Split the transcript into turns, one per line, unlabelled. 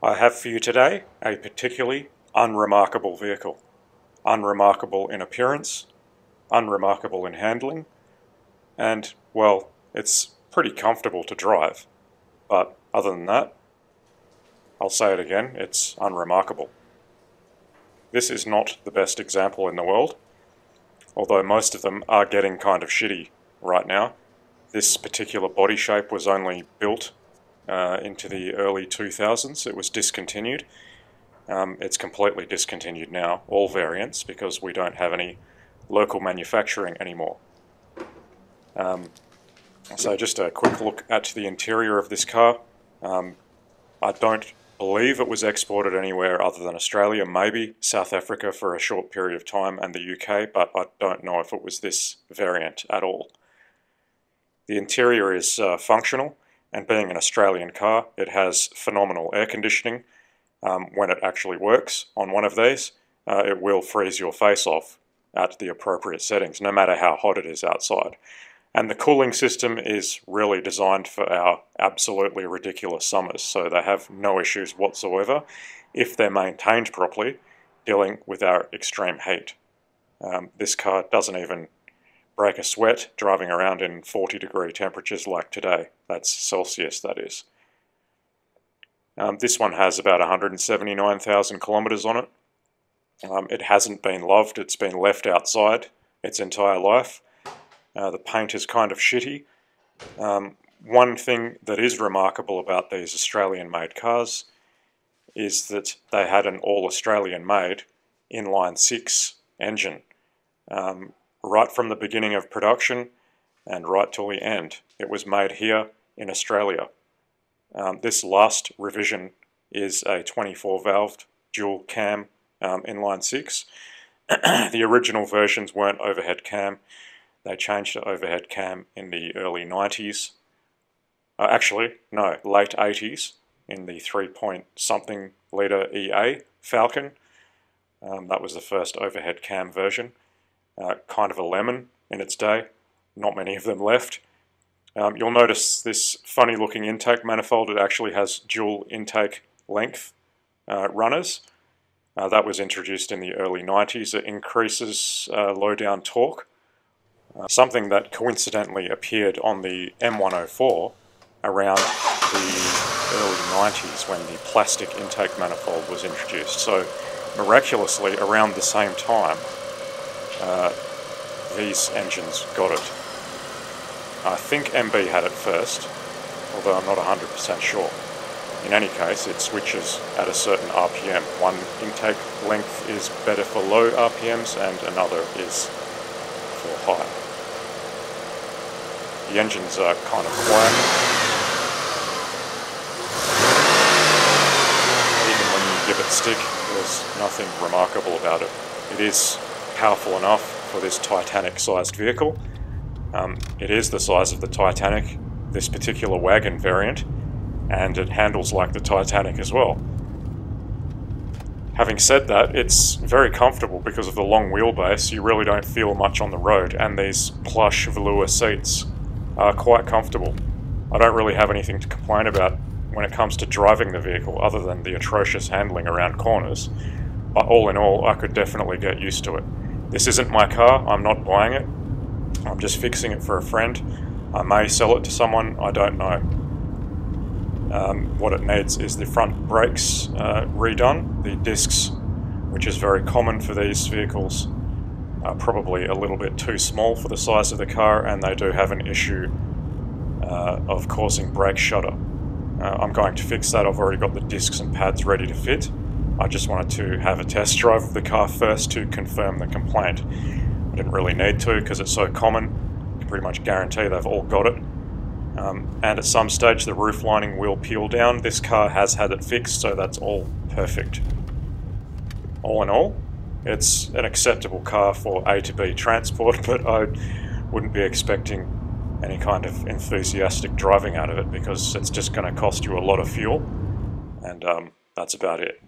I have for you today a particularly unremarkable vehicle. Unremarkable in appearance, unremarkable in handling, and, well, it's pretty comfortable to drive. But other than that, I'll say it again, it's unremarkable. This is not the best example in the world, although most of them are getting kind of shitty right now. This particular body shape was only built into the early 2000s. It was discontinued. It's completely discontinued now, all variants, because we don't have any local manufacturing anymore. So just a quick look at the interior of this car. I don't believe it was exported anywhere other than Australia, maybe South Africa for a short period of time and the UK, but I don't know if it was this variant at all. The interior is functional, and being an Australian car, it has phenomenal air conditioning. When it actually works on one of these, it will freeze your face off at the appropriate settings, no matter how hot it is outside. And the cooling system is really designed for our absolutely ridiculous summers, so they have no issues whatsoever, if they're maintained properly, dealing with our extreme heat. This car doesn't even break a sweat driving around in 40-degree temperatures like today. That's Celsius, that is. This one has about 179,000 kilometres on it. It hasn't been loved, it's been left outside its entire life. The paint is kind of shitty. One thing that is remarkable about these Australian-made cars is that they had an all-Australian-made inline-six engine. Right from the beginning of production and right till the end. It was made here in Australia. This last revision is a 24-valved dual cam inline-six. The original versions weren't overhead cam. They changed to overhead cam in the early 90s. Actually, no, late 80s in the 3-point-something litre EA Falcon. That was the first overhead cam version. Kind of a lemon in its day. Not many of them left. You'll notice this funny looking intake manifold. It actually has dual intake length runners. That was introduced in the early 90s. It increases low down torque. Something that coincidentally appeared on the M104 around the early 90s when the plastic intake manifold was introduced. So miraculously around the same time these engines got it. I think MB had it first, although I'm not 100% sure. In any case, it switches at a certain RPM. One intake length is better for low RPMs and another is for high. The engines are kind of quiet. Even when you give it stick, there's nothing remarkable about it. It is powerful enough for this Titanic-sized vehicle. It is the size of the Titanic, this particular wagon variant, and it handles like the Titanic as well. Having said that, it's very comfortable because of the long wheelbase. You really don't feel much on the road, and these plush velour seats are quite comfortable. I don't really have anything to complain about when it comes to driving the vehicle, other than the atrocious handling around corners. But all in all, I could definitely get used to it. This isn't my car, I'm not buying it. I'm just fixing it for a friend. I may sell it to someone, I don't know. What it needs is the front brakes redone. The discs, which is very common for these vehicles, are probably a little bit too small for the size of the car, and they do have an issue of causing brake shudder. I'm going to fix that. I've already got the discs and pads ready to fit. I just wanted to have a test drive of the car first to confirm the complaint. I didn't really need to because it's so common. I can pretty much guarantee they've all got it. And at some stage the roof lining will peel down. This car has had it fixed, so that's all perfect. All in all, it's an acceptable car for A to B transport, but I wouldn't be expecting any kind of enthusiastic driving out of it because it's just going to cost you a lot of fuel, and that's about it.